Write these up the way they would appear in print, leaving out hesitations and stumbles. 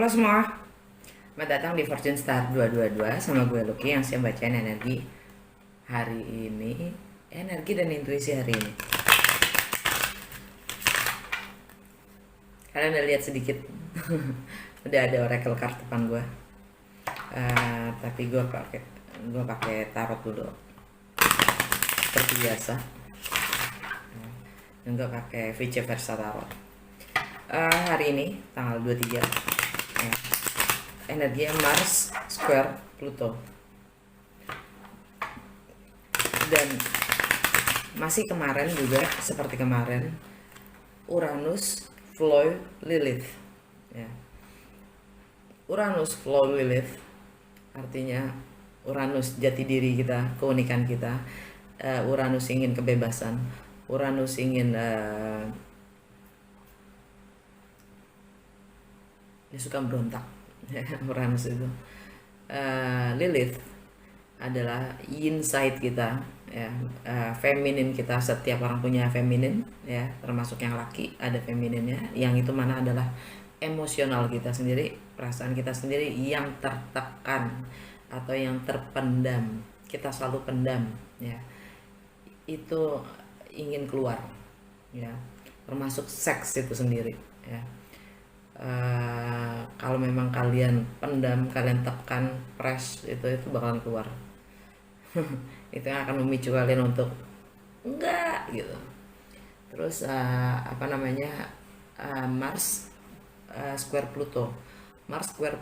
Halo semua, selamat datang di Fortune Star 222 sama gue Lucky yang siap bacain energi hari ini. Energi dan intuisi hari ini. Kalian udah lihat sedikit, udah ada oracle card depan gue. Tapi gue pakai tarot dulu, seperti biasa. Dan gue pakai vice versa tarot. Hari ini tanggal 23 ya, energi Mars square Pluto, dan masih kemarin juga seperti kemarin Uranus Flow Lilith ya. Uranus Flow Lilith artinya Uranus jati diri kita, keunikan kita. Uranus ingin kebebasan, Uranus ingin dia suka berontak. Uranus itu. Lilith adalah yin side kita ya, feminin kita. Setiap orang punya feminin ya, termasuk yang laki ada femininnya, yang itu mana adalah emosional kita sendiri, perasaan kita sendiri yang tertekan atau yang terpendam, kita selalu pendam ya, itu ingin keluar ya, termasuk seks itu sendiri ya. Kalau memang kalian pendam, kalian tekan, press, itu bakalan keluar. Itu yang akan memicu kalian untuk enggak gitu. Terus Mars square Pluto. Mars square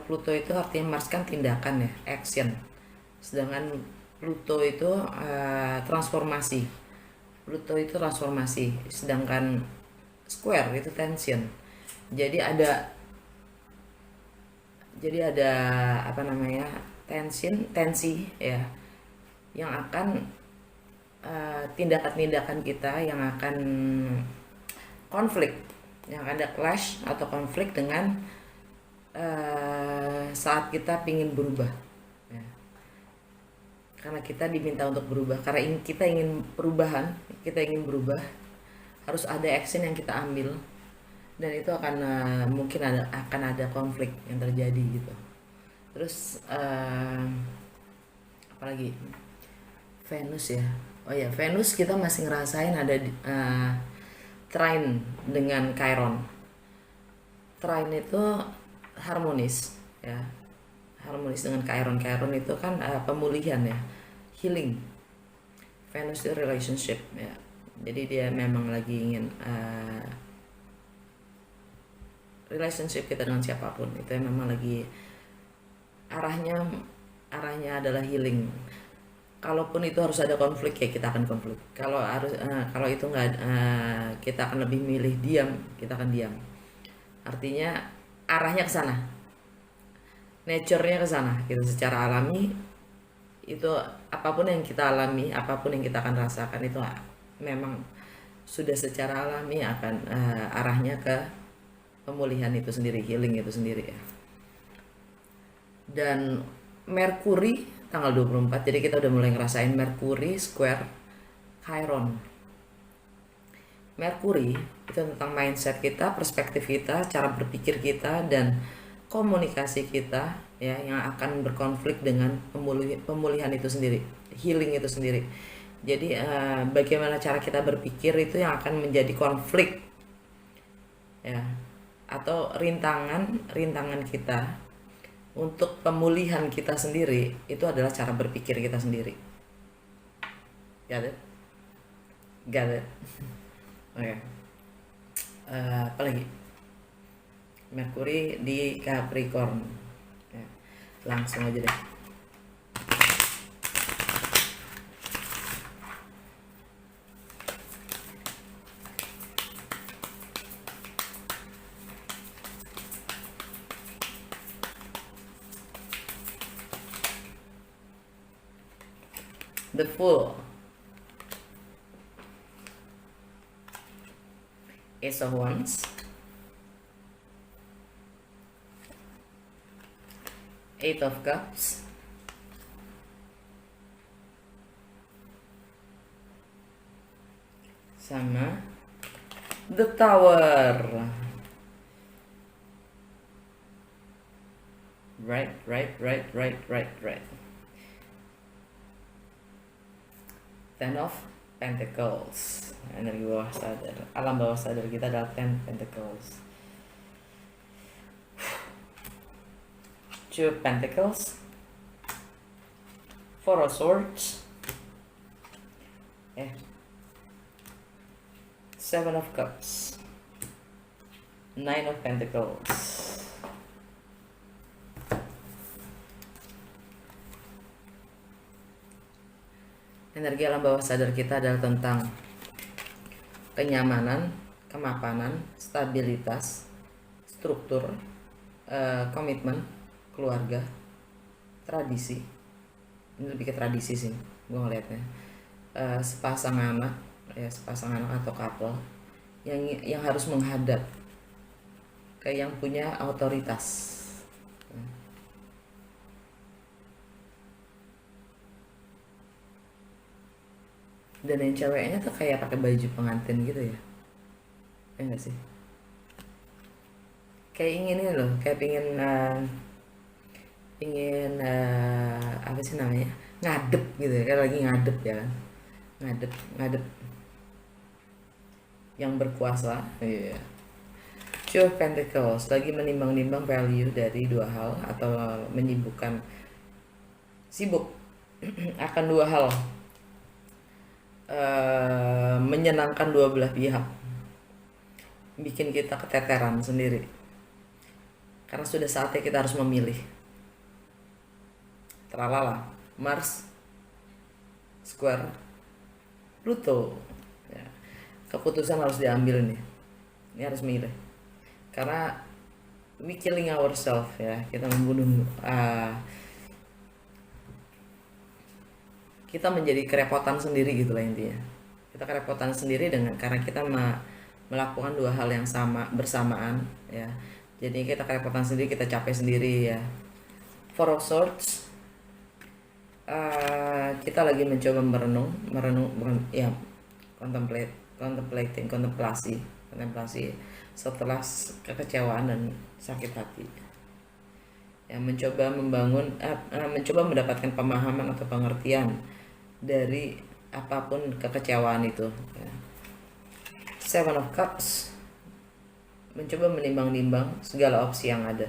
Pluto itu artinya Mars kan tindakan ya, action. Sedangkan Pluto itu transformasi. Pluto itu transformasi, sedangkan square itu tension. Jadi ada tensi ya, yang akan tindakan-tindakan kita yang akan konflik, yang ada clash atau konflik dengan saat kita ingin berubah ya. Karena kita diminta untuk berubah, karena kita ingin perubahan, kita ingin berubah, harus ada action yang kita ambil, dan itu akan mungkin akan ada konflik yang terjadi gitu. Terus apalagi Venus ya. Oh ya, Venus kita masih ngerasain ada trine dengan Chiron. Trine itu harmonis ya, harmonis dengan Chiron. Chiron itu kan pemulihan ya, healing. Venus itu relationship ya, jadi dia memang lagi ingin relationship kita dengan siapapun itu memang lagi arahnya adalah healing. Kalaupun itu harus ada konflik ya, kita akan konflik. Kalau itu nggak, kita akan lebih milih diam, kita akan diam. Artinya arahnya ke sana, nature-nya ke sana gitu. Secara alami itu apapun yang kita alami, apapun yang kita akan rasakan itu memang sudah secara alami akan arahnya ke pemulihan itu sendiri, healing itu sendiri ya. Dan Merkuri tanggal 24, jadi kita udah mulai ngerasain Merkuri square Chiron. Merkuri itu tentang mindset kita, perspektif kita, cara berpikir kita, dan komunikasi kita ya, yang akan berkonflik dengan pemulihan itu sendiri, healing itu sendiri. Jadi bagaimana cara kita berpikir itu yang akan menjadi konflik ya, atau rintangan kita untuk pemulihan kita sendiri, itu adalah cara berpikir kita sendiri. Got it? Got it? Oke. Apa lagi? Merkuri di Capricorn ya, langsung aja deh. The Fool, Ace of Wands, Eight of Cups, sama The Tower. Right. Ten of Pentacles. Energi bawah sadar, alam bawah sadar kita adalah Ten Pentacles. Two of Pentacles, Four of Swords, Seven of Cups, Nine of Pentacles. Energi alam bawah sadar kita adalah tentang kenyamanan, kemapanan, stabilitas, struktur, komitmen, keluarga, tradisi. Ini lebih ke tradisi sih gue ngeliatnya. Sepasang anak atau couple yang harus menghadap ke yang punya otoritas. Dan yang ceweknya tuh kayak pakai baju pengantin gitu ya, enggak sih? Kayak ingin ini loh, kayak pingin apa sih namanya, ngadep gitu ya, kayak lagi ngadep ya kan, ngadep yang berkuasa. Iya. Two of Pentacles lagi menimbang-nimbang value dari dua hal atau menyibukkan, sibuk akan dua hal, menyenangkan dua belah pihak, bikin kita keteteran sendiri karena sudah saatnya kita harus memilih. Tralala, Mars Square Pluto ya. Keputusan harus diambil nih, ini harus milih karena we killing ourselves ya, kita membunuh kita menjadi kerepotan sendiri gitu lah intinya. Kita kerepotan sendiri karena kita melakukan dua hal yang sama bersamaan ya. Jadi kita kerepotan sendiri, kita capek sendiri ya. Four of Swords, kita lagi mencoba merenung ya, kontemplasi setelah kekecewaan dan sakit hati ya, mencoba mendapatkan pemahaman atau pengertian dari apapun kekecewaan itu ya. Seven of Cups, mencoba menimbang-nimbang segala opsi yang ada.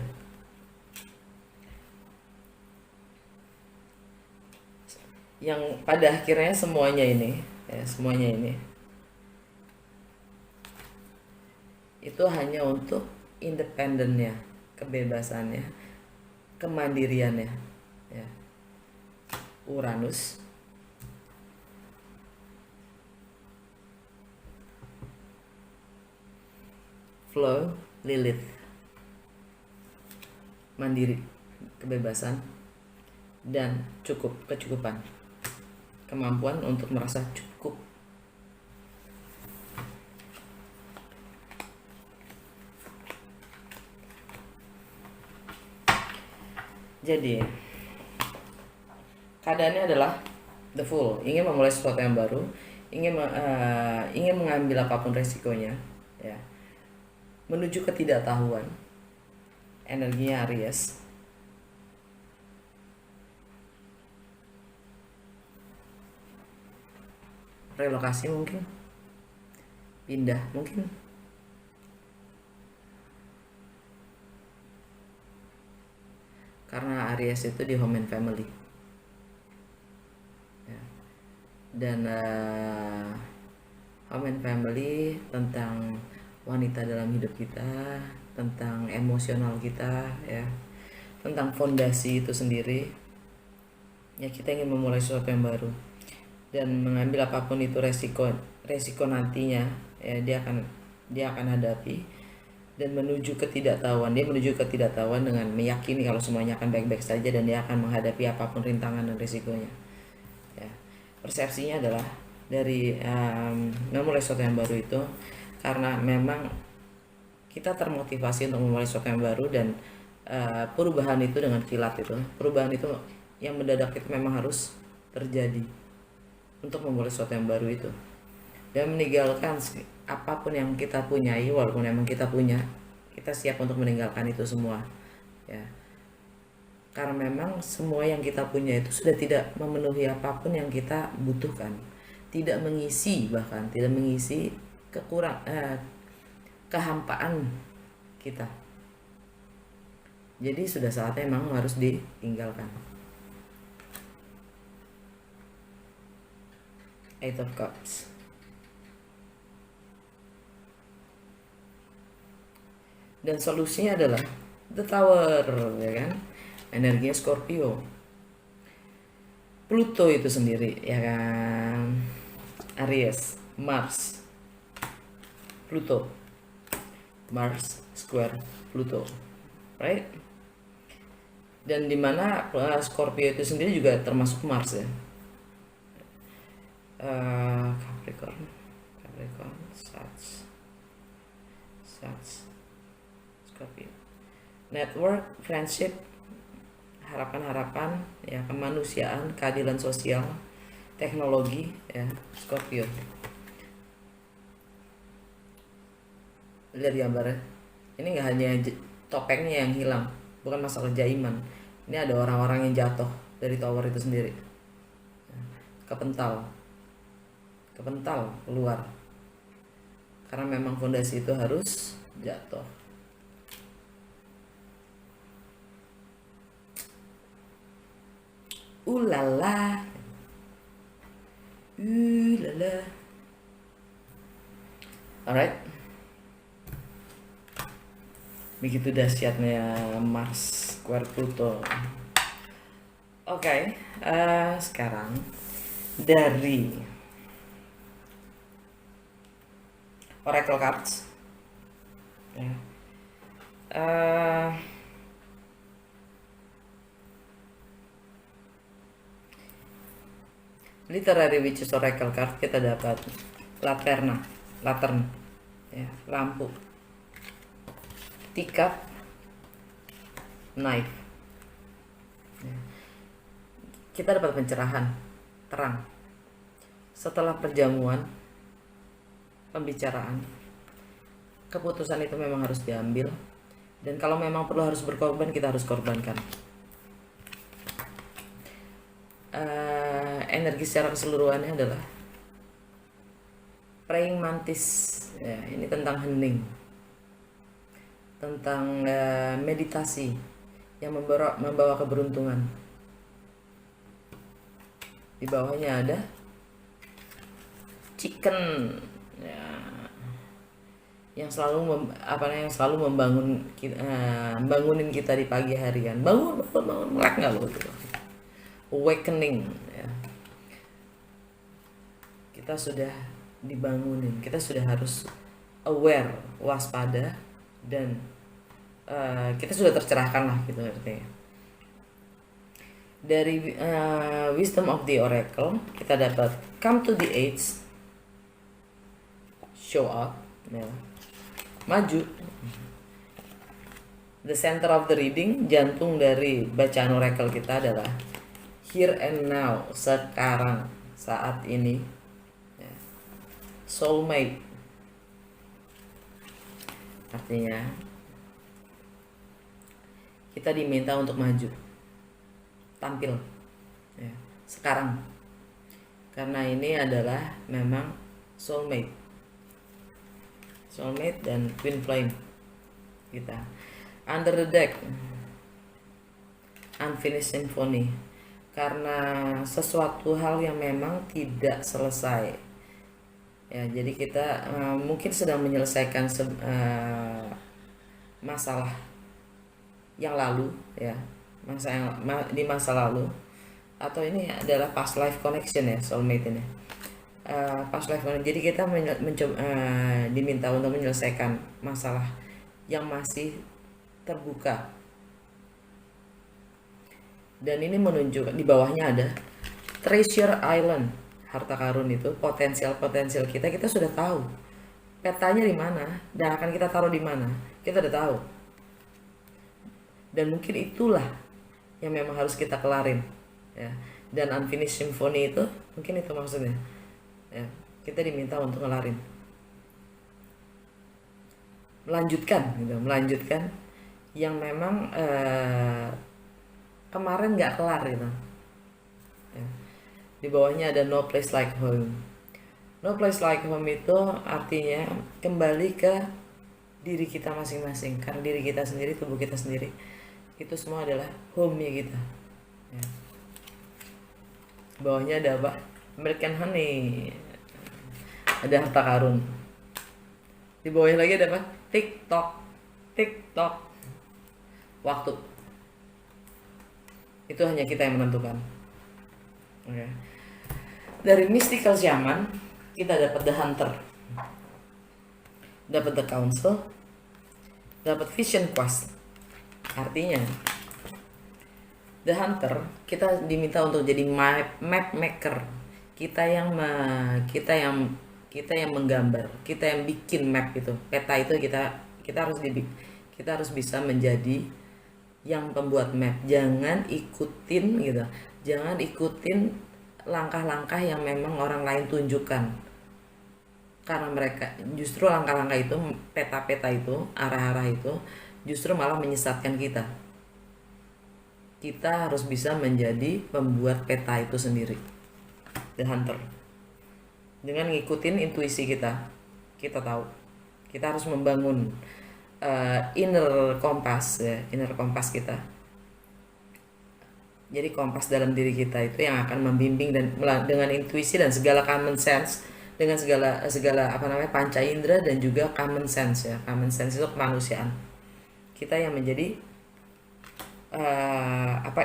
Yang pada akhirnya semuanya ini itu hanya untuk independennya, kebebasannya, kemandiriannya ya. Uranus, flow, Lilith, mandiri, kebebasan, dan kecukupan, kemampuan untuk merasa cukup. Jadi keadaannya adalah the Fool, ingin memulai sesuatu yang baru, ingin mengambil apapun resikonya ya, menuju ketidaktahuan. Energinya Aries, relokasi mungkin, pindah mungkin, karena Aries itu di home and family ya. Dan home and family tentang wanita dalam hidup kita, tentang emosional kita ya, tentang fondasi itu sendiri ya. Kita ingin memulai sesuatu yang baru dan mengambil apapun itu resiko nantinya ya, dia akan hadapi dan menuju ketidaktahuan. Dia menuju ketidaktahuan dengan meyakini kalau semuanya akan baik-baik saja dan dia akan menghadapi apapun rintangan dan risikonya ya. Persepsinya adalah dari memulai sesuatu yang baru itu karena memang kita termotivasi untuk memulai sesuatu yang baru, dan perubahan itu dengan kilat itu, perubahan itu yang mendadak itu memang harus terjadi untuk memulai sesuatu yang baru itu. dan meninggalkan apapun yang kita punyai. Walaupun emang kita punya, kita siap untuk meninggalkan itu semua ya, karena memang semua yang kita punya itu sudah tidak memenuhi apapun yang kita butuhkan, tidak mengisi, bahkan tidak mengisi kehampaan kita. Jadi sudah saatnya memang harus ditinggalkan. Eight of Cups. Dan solusinya adalah The Tower, ya kan? Energinya Scorpio. Pluto itu sendiri, ya kan? Aries, Mars, Pluto. Mars square Pluto, right? Dan dimana Scorpio itu sendiri juga termasuk Mars ya. Capricorn, Sag, Scorpio. Network, friendship, harapan-harapan, ya, kemanusiaan, keadilan sosial, teknologi, ya, Scorpio. Lihat gambarnya. Ini nggak hanya topengnya yang hilang, bukan masalah jaiman. Ini ada orang-orang yang jatuh dari tower itu sendiri, kepental keluar, karena memang fondasi itu harus jatuh. Ulala, alright. Begitu dahsyatnya Mars square Pluto. Oke, sekarang dari Oracle Cards ya. Literary Witches Oracle Card kita dapat Lantern ya, lampu, Teacup, Knife ya. Kita dapat pencerahan, terang setelah perjamuan, pembicaraan. Keputusan itu memang harus diambil, dan kalau memang perlu harus berkorban, kita harus korbankan. Energi secara keseluruhannya adalah Praying Mantis ya, ini tentang hening, tentang meditasi yang membawa keberuntungan. Di bawahnya ada Chicken ya, yang selalu bangunin kita di pagi hari kan. Bangun melek nggak lo gitu. Awakening ya. Kita sudah dibangunin, kita sudah harus aware, waspada, dan kita sudah tercerahkan lah gitu artinya. Dari Wisdom of the Oracle kita dapat Come to the Age, Show up ya. Maju. The center of the reading, jantung dari bacaan oracle kita adalah Here and Now, sekarang, saat ini ya. Soulmate, artinya kita diminta untuk maju, tampil ya, sekarang, karena ini adalah memang soulmate dan twin flame kita. Under the Deck, Unfinished Symphony, karena sesuatu hal yang memang tidak selesai ya, jadi kita mungkin sedang menyelesaikan masalah yang lalu ya, di masa lalu, atau ini adalah past life connection ya, soulmate ini past life connection. Jadi kita diminta untuk menyelesaikan masalah yang masih terbuka, dan ini menunjukkan di bawahnya ada Treasure Island, harta karun itu, potensial kita sudah tahu petanya di mana dan akan kita taruh di mana, kita udah tahu. Dan mungkin itulah yang memang harus kita kelarin ya. Dan Unfinished Symphony itu mungkin itu maksudnya ya. kita diminta untuk melanjutkan yang memang kemarin nggak kelar gitu. Ya. Di bawahnya ada no place like home. No place like home itu artinya kembali ke diri kita masing-masing, karena diri kita sendiri, tubuh kita sendiri itu semua adalah home-nya kita. Ya. Bawahnya ada apa? American honey, ada harta karun. Di bawahnya lagi ada apa? TikTok, waktu. Itu hanya kita yang menentukan. Oke. Dari mystical shaman kita dapat the hunter, dapat the council, dapat vision quest. Artinya the hunter kita diminta untuk jadi map maker. Kita yang menggambar, kita yang bikin map itu. Peta itu kita harus bisa menjadi yang pembuat map. Jangan ikutin gitu. Jangan ikutin langkah-langkah yang memang orang lain tunjukkan. Karena mereka justru langkah-langkah itu, peta-peta itu, arah-arah itu justru malah menyesatkan kita. Kita harus bisa menjadi pembuat peta itu sendiri. The hunter. Dengan ngikutin intuisi kita tahu. Kita harus membangun inner compass ya, inner compass kita. Jadi kompas dalam diri kita itu yang akan membimbing dan dengan intuisi dan segala common sense, dengan segala panca indera dan juga common sense ya. Common sense itu kemanusiaan. Kita yang menjadi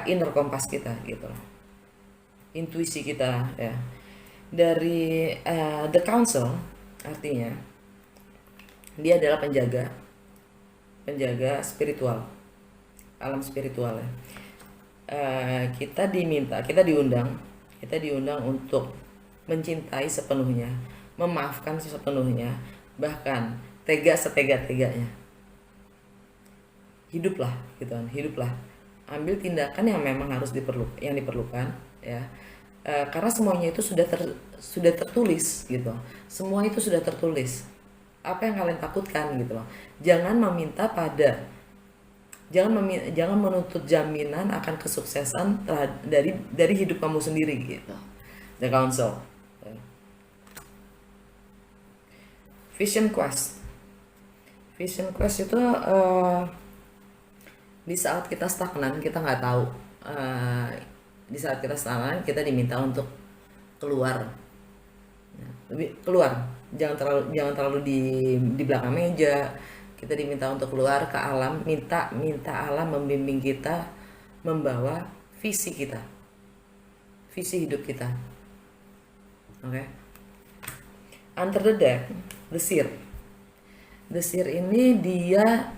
inner kompas kita gitu. Intuisi kita ya. Dari the council artinya dia adalah penjaga spiritual, alam spiritual ya. Kita diundang untuk mencintai sepenuhnya, memaafkan sepenuhnya, bahkan setega-teganya. Hiduplah gitu kan, ambil tindakan yang memang diperlukan ya. Karena semuanya itu sudah tertulis gitu. Semua itu sudah tertulis. Apa yang kalian takutkan gitu loh. Jangan menuntut jaminan akan kesuksesan dari hidup kamu sendiri gitu. The council. Vision quest. Vision quest itu di saat kita stagnan, kita nggak tahu. Di saat kita stagnan, kita diminta untuk keluar. Jangan terlalu di belakang meja. Kita diminta untuk keluar ke alam, minta alam membimbing kita, membawa visi hidup kita. Oke. Under the deck, the seer ini dia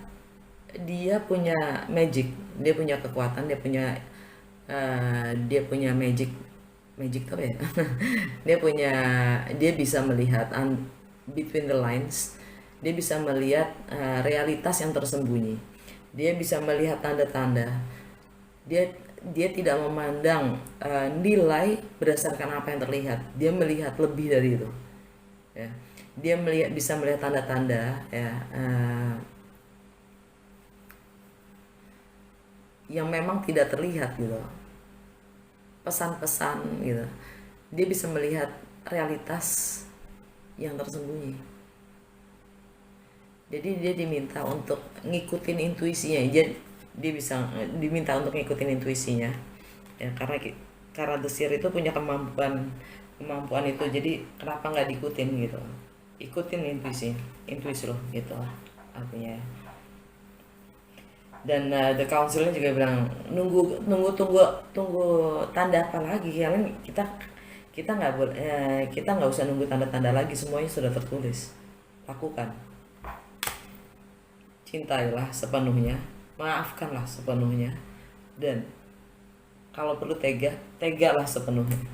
punya magic, dia punya kekuatan, dia punya magic apa ya? dia bisa melihat between the lines. Dia bisa melihat realitas yang tersembunyi. Dia bisa melihat tanda-tanda. Dia tidak memandang nilai berdasarkan apa yang terlihat. Dia melihat lebih dari itu. Ya. Dia bisa melihat tanda-tanda ya, yang memang tidak terlihat gitu. Pesan-pesan gitu. Dia bisa melihat realitas yang tersembunyi. Jadi dia diminta untuk ngikutin intuisinya. Dia diminta untuk ngikutin intuisinya. Ya, karena the seer itu punya kemampuan itu. Jadi kenapa nggak diikutin gitu? Ikutin intuisi lo gitu artinya. Dan the councilnya juga bilang tunggu tanda apa lagi? Kita nggak usah nunggu tanda-tanda lagi. Semuanya sudah tertulis. Lakukan. Cintailah sepenuhnya, maafkanlah sepenuhnya, dan kalau perlu tegalah sepenuhnya.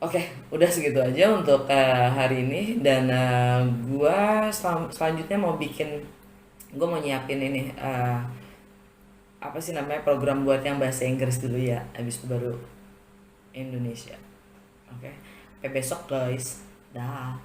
Oke, udah segitu aja untuk hari ini. Dan gua selanjutnya mau nyiapin ini program buat yang bahasa Inggris dulu ya, habis itu baru Indonesia. Oke, sampai besok guys, dah.